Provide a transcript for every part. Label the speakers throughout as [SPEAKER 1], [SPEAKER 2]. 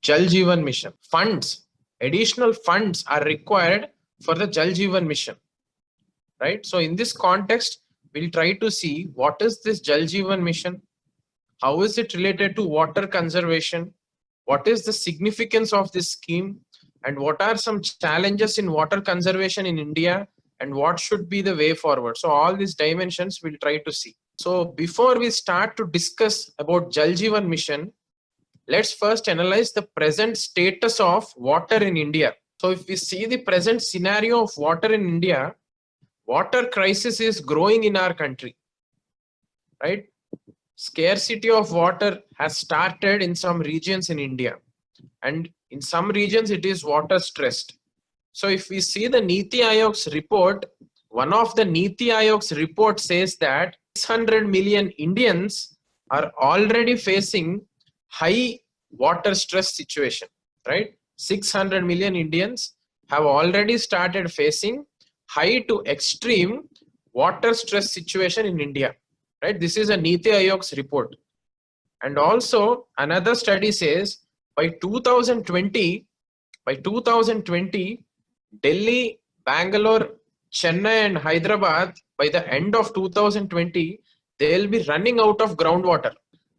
[SPEAKER 1] Jal Jeevan mission. Additional funds are required for the Jal Jeevan mission, right? So in this context, we'll try to see what is this Jal Jeevan mission, how is it related to water conservation, what is the significance of this scheme, and what are some challenges in water conservation in India, and what should be the way forward. So all these dimensions we'll try to see. So before we start to discuss about Jal Jeevan mission, let's first analyze the present status of water in India. So if we see the present scenario of water in India, water crisis is growing in our country, right? Scarcity of water has started in some regions in India, and in some regions it is water stressed. So if we see the Niti Aayog's report, one of the Niti Aayog's report says that 600 million Indians are already facing high water stress situation, right? 600 million Indians have already started facing high to extreme water stress situation in India, right? This is a Niti Aayog's report. And also another study says by 2020, Delhi, Bangalore, Chennai and Hyderabad, by the end of 2020, they will be running out of groundwater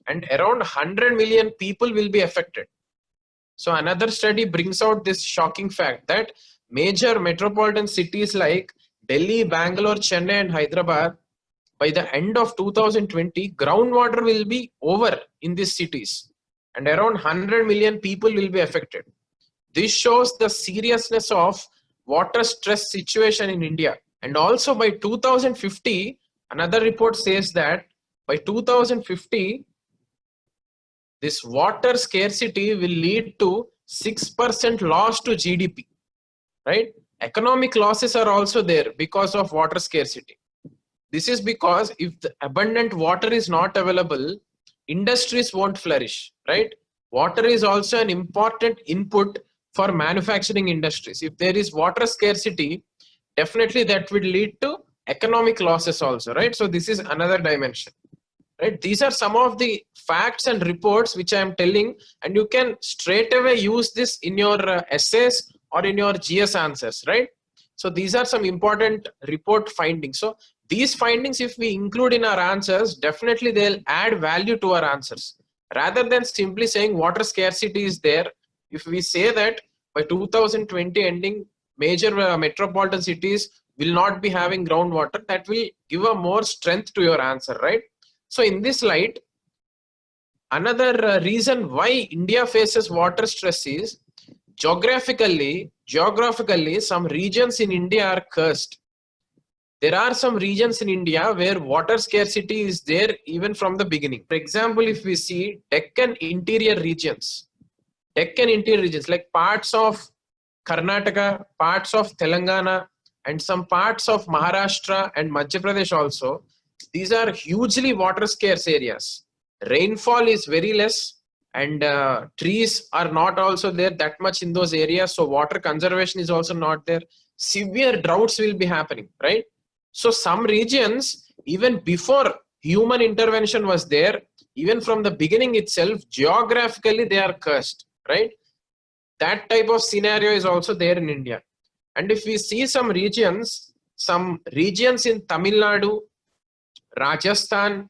[SPEAKER 1] and around 100 million people will be affected. So another study brings out this shocking fact that major metropolitan cities like Delhi, Bangalore, Chennai and Hyderabad, by the end of 2020, groundwater will be over in these cities and around 100 million people will be affected. This shows the seriousness of water stress situation in India. And also by 2050, another report says that by 2050, this water scarcity will lead to 6% loss to GDP, right? Economic losses are also there because of water scarcity. This is because if the abundant water is not available, industries won't flourish, right? Water is also an important input for manufacturing industries. If there is water scarcity, definitely that would lead to economic losses also, right? So this is another dimension, right? These are some of the facts and reports which I am telling, and you can straight away use this in your essays or in your GS answers, right? So these are some important report findings. So these findings, if we include in our answers, definitely they'll add value to our answers. Rather than simply saying water scarcity is there, if we say that by 2020 ending, major metropolitan cities will not be having groundwater, that will give a more strength to your answer, right? So in this light, another reason why India faces water stress is geographically, some regions in India are cursed. There are some regions in India where water scarcity is there even from the beginning. For example, if we see Deccan interior regions like parts of Karnataka, parts of Telangana, and some parts of Maharashtra and Madhya Pradesh also, these are hugely water scarce areas. Rainfall is very less, and trees are not also there that much in those areas, so water conservation is also not there. Severe droughts will be happening, right? So some regions, even before human intervention was there, even from the beginning itself, geographically they are cursed, right? That type of scenario is also there in India. And if we see some regions in Tamil Nadu, Rajasthan,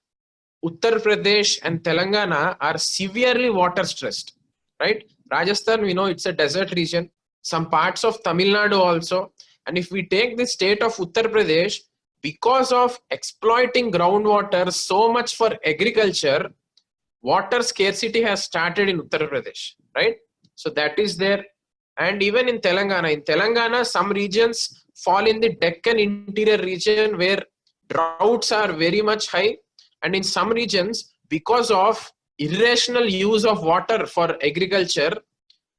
[SPEAKER 1] Uttar Pradesh and Telangana are severely water stressed, right? Rajasthan, we know it's a desert region. Some parts of Tamil Nadu also. And if we take the state of Uttar Pradesh, because of exploiting groundwater so much for agriculture, water scarcity has started in Uttar Pradesh, right? So that is there. And even in Telangana, some regions fall in the Deccan interior region where droughts are very much high. And in some regions, because of irrational use of water for agriculture,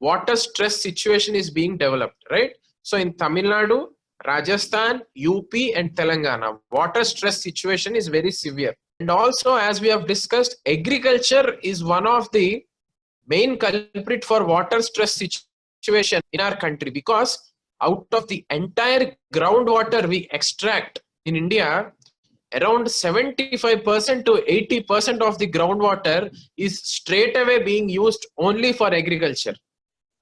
[SPEAKER 1] water stress situation is being developed, right? So in Tamil Nadu, Rajasthan, UP and Telangana, water stress situation is very severe. And also, as we have discussed, agriculture is one of the main culprit for water stress situation in our country, because out of the entire groundwater we extract in India, around 75% to 80% of the groundwater is straight away being used only for agriculture,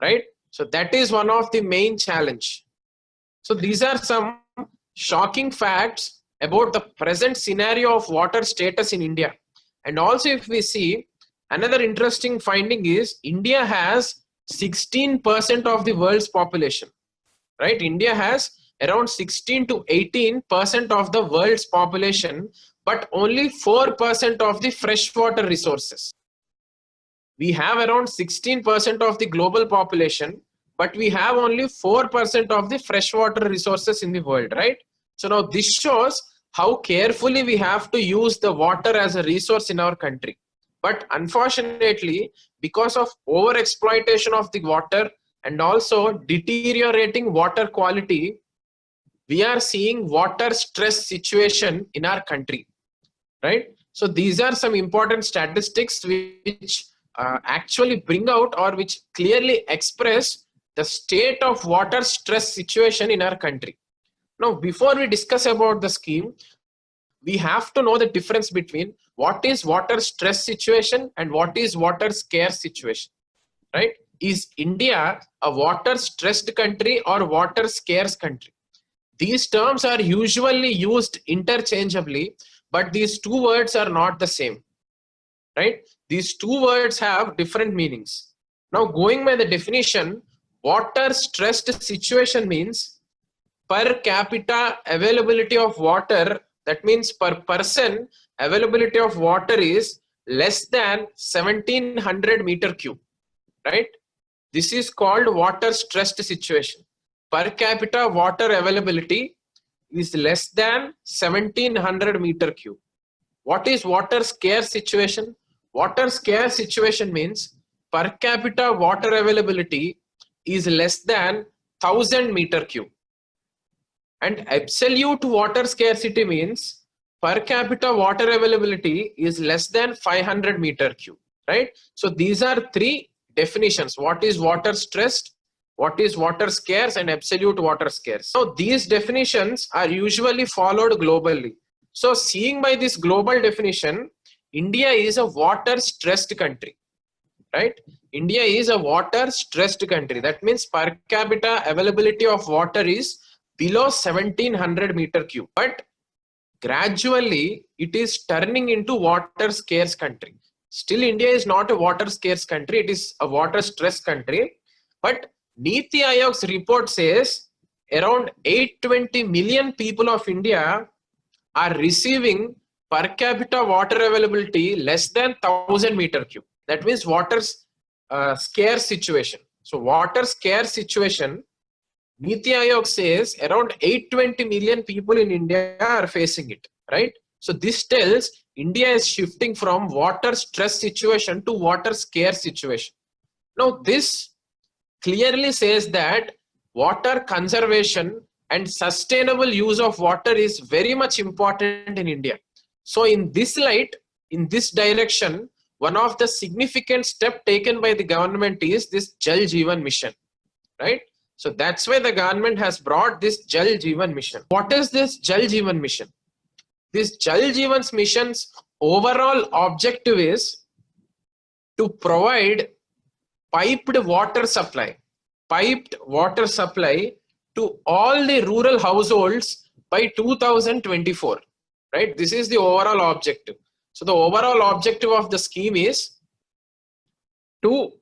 [SPEAKER 1] right? So that is one of the main challenge. So these are some shocking facts about the present scenario of water status in India. And also if we see, another interesting finding is India has 16% of the world's population, right? India has around 16 to 18% of the world's population, but only 4% of the freshwater resources. We have around 16% of the global population, but we have only 4% of the freshwater resources in the world, right? So now this shows how carefully we have to use the water as a resource in our country. But unfortunately, because of over exploitation of the water and also deteriorating water quality, we are seeing water stress situation in our country, right? So these are some important statistics which actually bring out or which clearly express the state of water stress situation in our country. Now, before we discuss about the scheme, we have to know the difference between what is water stress situation and what is water scarce situation, right? Is India a water stressed country or water scarce country? These terms are usually used interchangeably, but these two words are not the same, right? These two words have different meanings. Now, going by the definition, water stressed situation means per capita availability of water, that means per person availability of water is less than 1700 meter cube, right? This is called water stressed situation. Per capita water availability is less than 1700 meter cube. What is water scarce situation? Water scarce situation means per capita water availability is less than 1000 meter cube. And absolute water scarcity means per capita water availability is less than 500 meter cube, right? So these are three definitions. What is water stressed, what is water scarce, and absolute water scarce. So these definitions are usually followed globally. So seeing by this global definition, India is a water stressed country, right? India is a water stressed country. That means per capita availability of water is below 1700 meter cube. But gradually it is turning into water scarce country. Still India is not a water scarce country, it is a water stressed country. But Niti Ayog's report says around 820 million people of India are receiving per capita water availability less than 1000 meter cube. That means water scarce situation. So water scarce situation, Niti Ayog says around 820 million people in India are facing it, right? So this tells India is shifting from water stress situation to water scarce situation. Now this clearly says that water conservation and sustainable use of water is very much important in India. So in this light, in this direction, one of the significant step taken by the government is this Jal Jeevan mission, right? So that's why the government has brought this Jal Jeevan mission. What is this Jal Jeevan mission? This Jal Jeevan's mission's overall objective is to provide piped water supply to all the rural households by 2024, right? This is the overall objective. So the overall objective of the scheme is to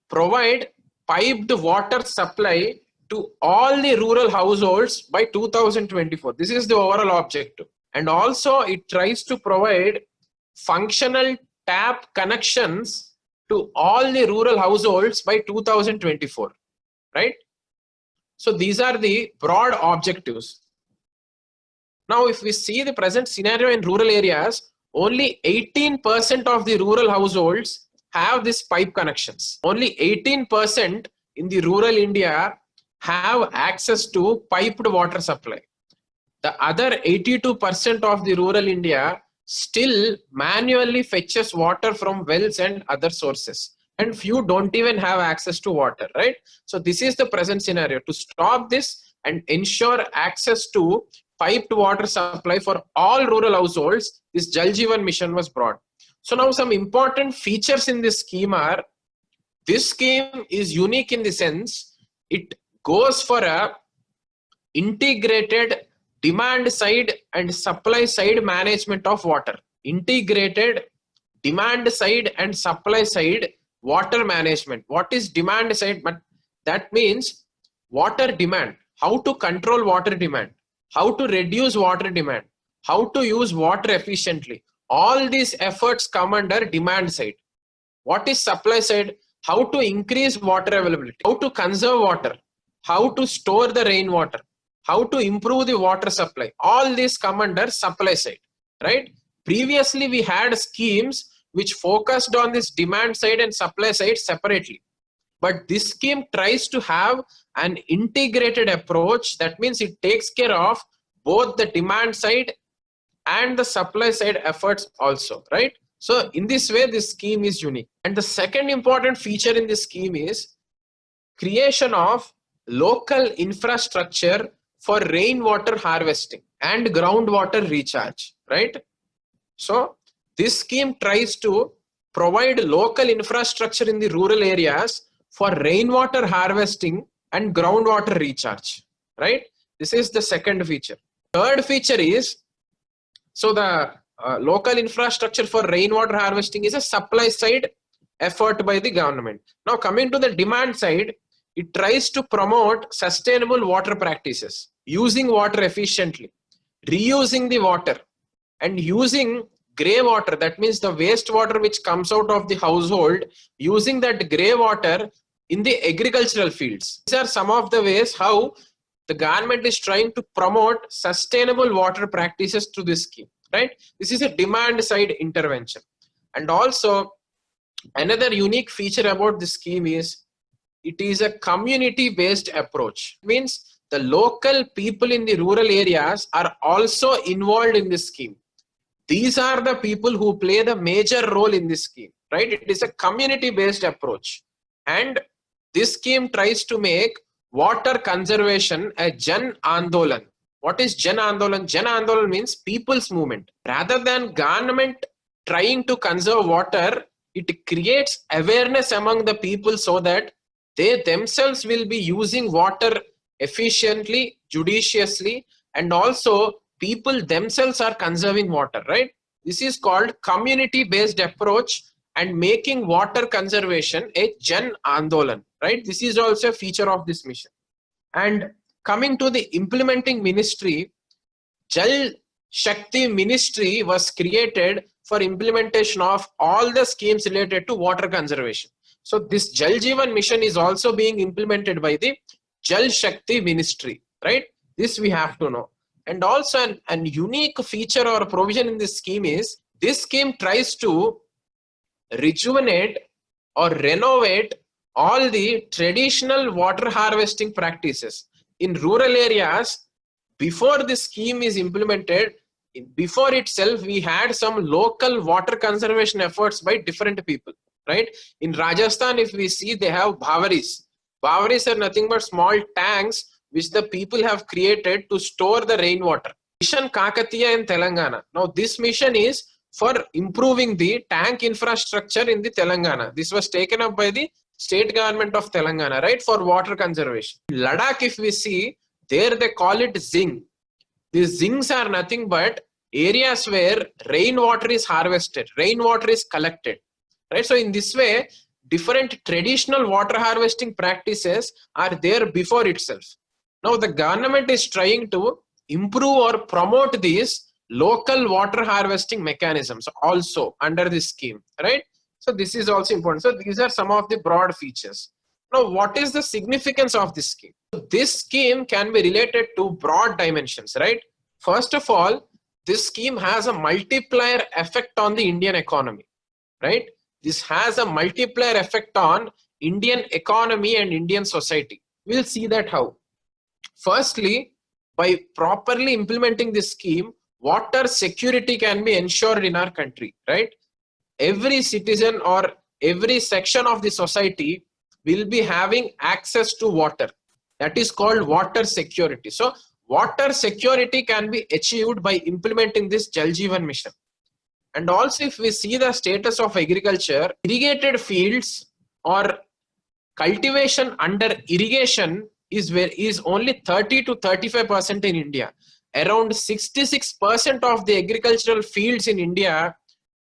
[SPEAKER 1] provide piped water supply to all the rural households by 2024. This is the overall objective. And also it tries to provide functional tap connections to all the rural households by 2024, right? So these are the broad objectives. Now, if we see the present scenario in rural areas, only 18% of the rural households have this pipe connections. Only 18% in the rural India have access to piped water supply. The other 82% of the rural India still manually fetches water from wells and other sources. And few don't even have access to water, right? So this is the present scenario. To stop this and ensure access to piped water supply for all rural households, this Jal Jeevan mission was brought. So now some important features in this scheme are This scheme is unique in the sense it goes for a integrated demand side and supply side management of water. Integrated demand side and supply side water management. What is demand side? But that means water demand, how to control water demand, how to reduce water demand, how to use water efficiently. All these efforts come under demand side. What is supply side? How to increase water availability, how to conserve water, how to store the rainwater, how to improve the water supply. All these come under supply side, right? Previously, we had schemes which focused on this demand side and supply side separately. But this scheme tries to have an integrated approach. That means it takes care of both the demand side and the supply side efforts also, right? So in this way, this scheme is unique. And the second important feature in this scheme is creation of local infrastructure for rainwater harvesting and groundwater recharge, right? So this scheme tries to provide local infrastructure in the rural areas for rainwater harvesting and groundwater recharge, right? This is the second feature. Third feature is, so the local infrastructure for rainwater harvesting is a supply side effort by the government. Now coming to the demand side, it tries to promote sustainable water practices, using water efficiently, reusing the water, and using grey water. That means the wastewater which comes out of the household, using that grey water in the agricultural fields. These are some of the ways how the government is trying to promote sustainable water practices through this scheme, right? This is a demand side intervention. And also another unique feature about this scheme is it is a community based approach. It means the local people in the rural areas are also involved in this scheme. These are the people who play the major role in this scheme, right? It is a community based approach. And this scheme tries to make water conservation a Jan Andolan. What is Jan Andolan? Jan Andolan means people's movement. Rather than government trying to conserve water, it creates awareness among the people so that they themselves will be using water efficiently, judiciously, and also people themselves are conserving water, right? This is called community based approach and making water conservation a Jan Andolan, right? This is also a feature of this mission. And coming to the implementing ministry, Jal Shakti ministry was created for implementation of all the schemes related to water conservation. So this Jal Jeevan mission is also being implemented by the Jal Shakti ministry, right? This we have to know. And also an unique feature or provision in this scheme is, this scheme tries to rejuvenate or renovate all the traditional water harvesting practices in rural areas. Before this scheme is implemented, before itself, we had some local water conservation efforts by different people, right? In Rajasthan, if we see, they have bhawaris. Bhawaris are nothing but small tanks which the people have created to store the rainwater. Mission Kakatiya in Telangana. Now this mission is for improving the tank infrastructure in the Telangana. This was taken up by the state government of Telangana, right, for water conservation. In Ladakh, if we see, there they call it Zing. These Zings are nothing but areas where rainwater is harvested, rainwater is collected, right? So in this way, different traditional water harvesting practices are there before itself. Now the government is trying to improve or promote these local water harvesting mechanisms also under this scheme, right? So this is also important. So these are some of the broad features. Now, what is the significance of this scheme? This scheme can be related to broad dimensions, right? First of all, this scheme has a multiplier effect on the Indian economy, right? This has a multiplier effect on Indian economy and Indian society. We'll see that how. Firstly, by properly implementing this scheme, water security can be ensured in our country, right? Every citizen or every section of the society will be having access to water. That is called water security. So water security can be achieved by implementing this Jal Jeevan mission. And also, if we see the status of agriculture, irrigated fields or Cultivation under irrigation is only 30 to 35% in India. Around 66% of the agricultural fields in India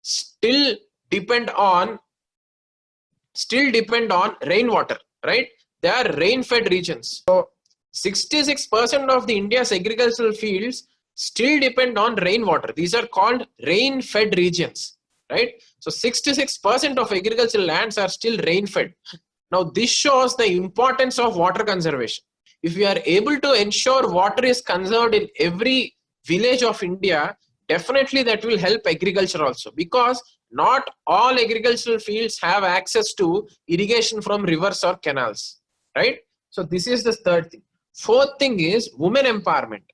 [SPEAKER 1] still depend on rainwater, right? They are rain-fed regions. So 66% of the India's agricultural fields still depend on rainwater. These are called rain-fed regions, right? So 66% of agricultural lands are still rain-fed. Now this shows the importance of water conservation. If we are able to ensure water is conserved in every village of India, definitely that will help agriculture also, because not all agricultural fields have access to irrigation from rivers or canals, right? So this is the third thing. Fourth thing is women empowerment.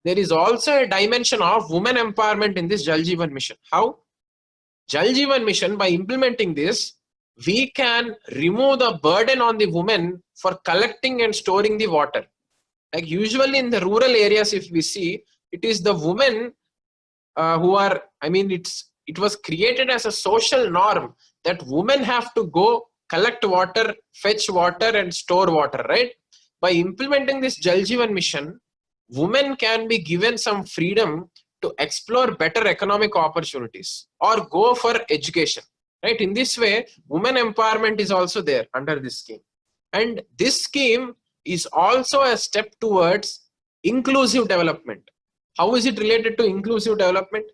[SPEAKER 1] There is also a dimension of women empowerment in this Jal Jeevan mission. How? Jal Jeevan mission, by implementing this, we can remove the burden on the women for collecting and storing the water. Like usually in the rural areas, if we see, it is the women who are, it was created as a social norm that women have to go collect water, fetch water and store water, right? By implementing this Jal Jeevan mission, women can be given some freedom to explore better economic opportunities or go for education, right? In this way, women empowerment is also there under this scheme. And this scheme is also a step towards inclusive development. How is it related to inclusive development?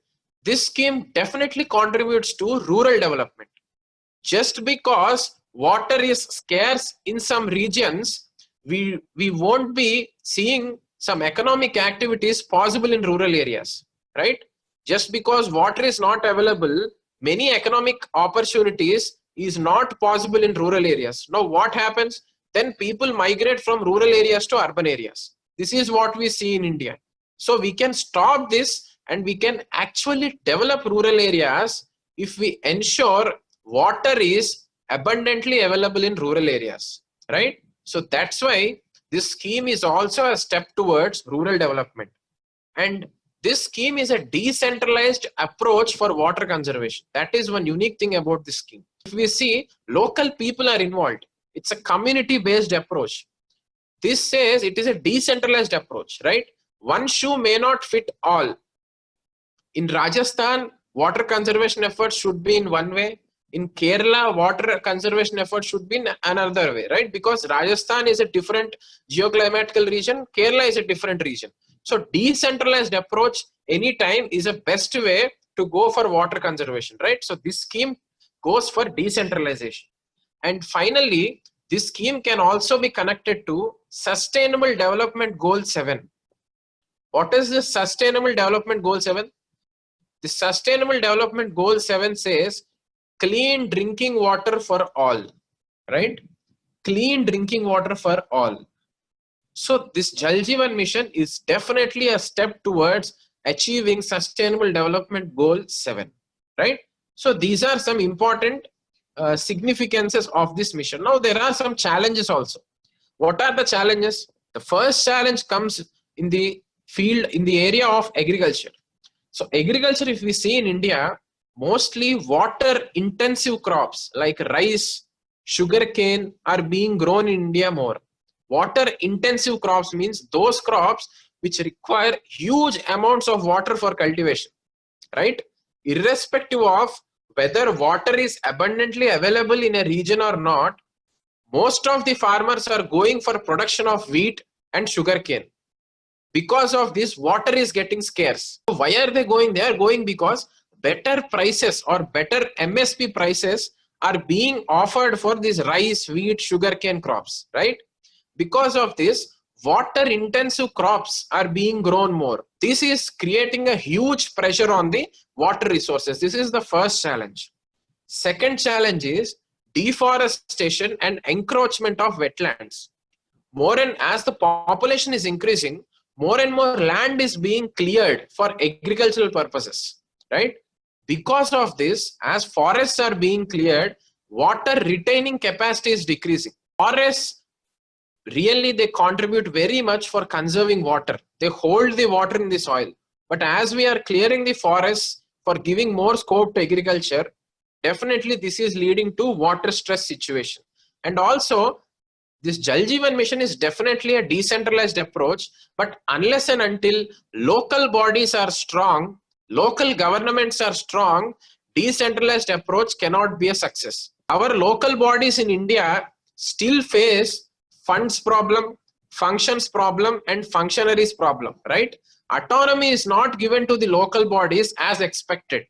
[SPEAKER 1] This scheme definitely contributes to rural development. Just because water is scarce in some regions, we won't be seeing some economic activities possible in rural areas, right? Just because water is not available, many economic opportunities is not possible in rural areas. Now what happens? Then people migrate from rural areas to urban areas. This is what we see in India. So we can stop this and we can actually develop rural areas if we ensure water is abundantly available in rural areas, right? So that's why this scheme is also a step towards rural development. And this scheme is a decentralized approach for water conservation. That is one unique thing about this scheme. If we see, local people are involved. It's a community-based approach. This says it is a decentralized approach, right? One shoe may not fit all. In Rajasthan, water conservation efforts should be in one way. In Kerala, water conservation efforts should be in another way, right? Because Rajasthan is a different geoclimatical region, Kerala is a different region. So decentralized approach anytime is a best way to go for water conservation, right? So this scheme goes for decentralization. And finally, this scheme can also be connected to Sustainable Development Goal 7. What is the Sustainable Development Goal 7? The Sustainable Development Goal 7 says clean drinking water for all, right? Clean drinking water for all. So this Jal Jeevan mission is definitely a step towards achieving Sustainable Development Goal 7, right? So these are some important significances of this mission. Now there are some challenges also. What are the challenges? The first challenge comes in the field, in the area of agriculture. So agriculture, if we see in India, mostly water intensive crops like rice, sugarcane are being grown in India more. Water intensive crops means those crops which require huge amounts of water for cultivation, right? Irrespective of whether water is abundantly available in a region or not, most of the farmers are going for production of wheat and sugarcane. Because of this, water is getting scarce. So why are they going? They are going because better prices or better MSP prices are being offered for these rice, wheat, sugarcane crops, right? Because of this, water intensive crops are being grown more. This is creating a huge pressure on the water resources. This is the first challenge. Second challenge is deforestation and encroachment of wetlands. More and as the population is increasing, more and more land is being cleared for agricultural purposes, right? Because of this, as forests are being cleared, water retaining capacity is decreasing. Forests really, they contribute very much for conserving water. They hold the water in the soil. But as we are clearing the forests for giving more scope to agriculture, definitely this is leading to water stress situation. And also, this Jal Jeevan mission is definitely a decentralized approach, but unless and until local bodies are strong, local governments are strong, decentralized approach cannot be a success. Our local bodies in India still face funds problem, functions problem, and functionaries problem, right? Autonomy is not given to the local bodies as expected.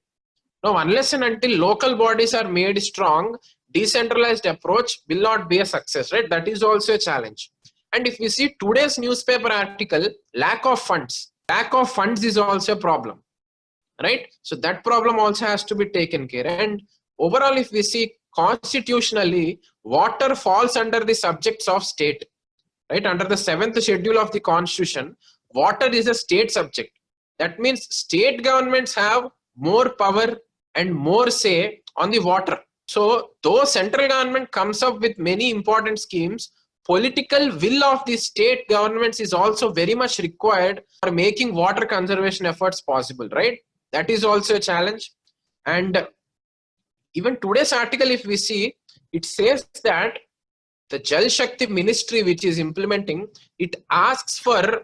[SPEAKER 1] Now, unless and until local bodies are made strong, decentralized approach will not be a success, right? That is also a challenge. And if we see today's newspaper article, lack of funds is also a problem, right? So that problem also has to be taken care. And overall, if we see constitutionally, water falls under the subjects of state, right? Under the 7th schedule of the constitution, water is a state subject. That means state governments have more power and more say on the water. So though central government comes up with many important schemes, political will of the state governments is also very much required for making water conservation efforts possible, right? That is also a challenge. And even today's article, if we see, it says that the Jal Shakti ministry which is implementing, it asks for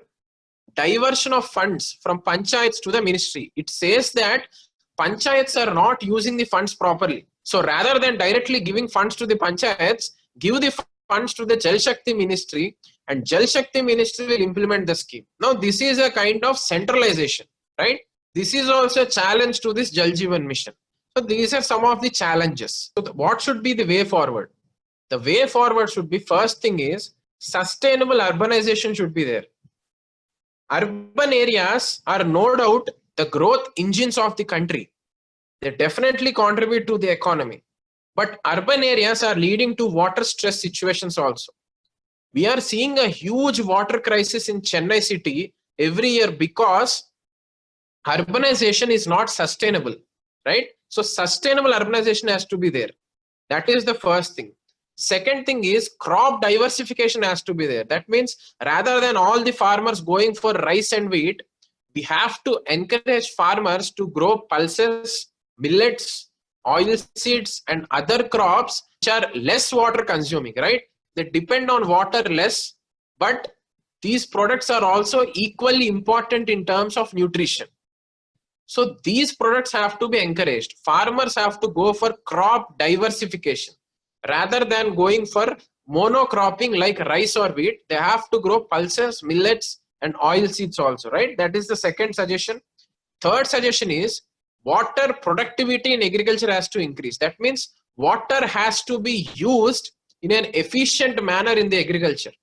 [SPEAKER 1] diversion of funds from panchayats to the ministry. It says that panchayats are not using the funds properly. So rather than directly giving funds to the panchayats, give the funds to the Jal Shakti ministry, and Jal Shakti ministry will implement the scheme. Now this is a kind of centralization, right? This is also a challenge to this Jal Jeevan mission. So these are some of the challenges. So what should be the way forward? The way forward should be, first thing is sustainable urbanization should be there. Urban areas are no doubt the growth engines of the country. They definitely contribute to the economy. But urban areas are leading to water stress situations also. We are seeing a huge water crisis in Chennai city every year because urbanization is not sustainable, right? So sustainable urbanization has to be there. That is the first thing. Second thing is crop diversification has to be there. That means rather than all the farmers going for rice and wheat, we have to encourage farmers to grow pulses, millets, oil seeds, and other crops which are less water consuming, right? They depend on water less, but these products are also equally important in terms of nutrition. So these products have to be encouraged. Farmers have to go for crop diversification. Rather than going for monocropping like rice or wheat, they have to grow pulses, millets, and oil seeds also, right? That is the second suggestion. Third suggestion is water productivity in agriculture has to increase. That means water has to be used in an efficient manner in the agriculture.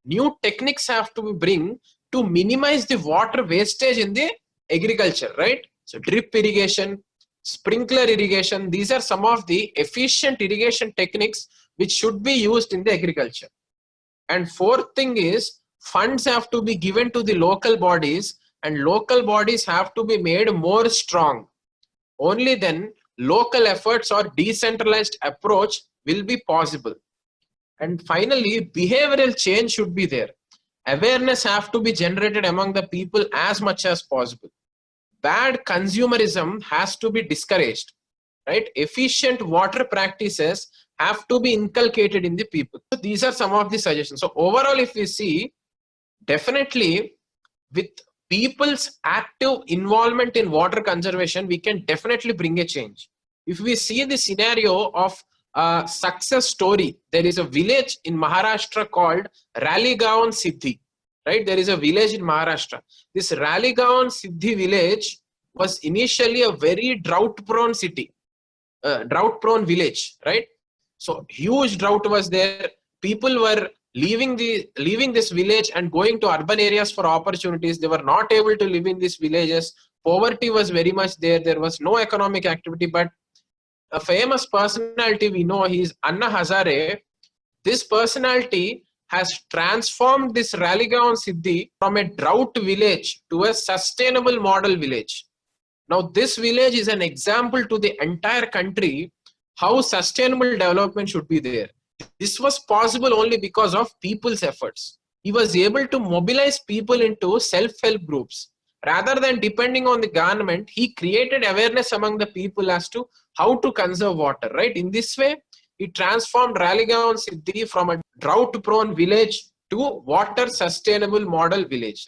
[SPEAKER 1] New techniques have to be bring to minimize the water wastage in the agriculture, right? So drip irrigation, sprinkler irrigation, these are some of the efficient irrigation techniques which should be used in the agriculture. And fourth thing is funds have to be given to the local bodies, and local bodies have to be made more strong. Only then local efforts or decentralized approach will be possible. And finally, behavioral change should be there. Awareness have to be generated among the people as much as possible. Bad consumerism has to be discouraged, right? Efficient water practices have to be inculcated in the people. So these are some of the suggestions. So overall, if we see, definitely with people's active involvement in water conservation, we can definitely bring a change. If we see the scenario of a success story, there is a village in Maharashtra called Ralegaon Siddhi. Right, there is a village in Maharashtra. This Ralegaon Siddhi village was initially a very drought-prone city, drought-prone village. Right, so huge drought was there. People were leaving this village and going to urban areas for opportunities. They were not able to live in these villages. Poverty was very much there. There was no economic activity. But a famous personality we know, he is Anna Hazare. This personality has transformed this Ralegaon Siddhi from a drought village to a sustainable model village. Now this village is an example to the entire country how sustainable development should be there. This was possible only because of people's efforts. He was able to mobilize people into self-help groups. Rather than depending on the government, he created awareness among the people as to how to conserve water, right? In this way, He transformed Ralegaon Siddhi from a drought-prone village to water sustainable model village.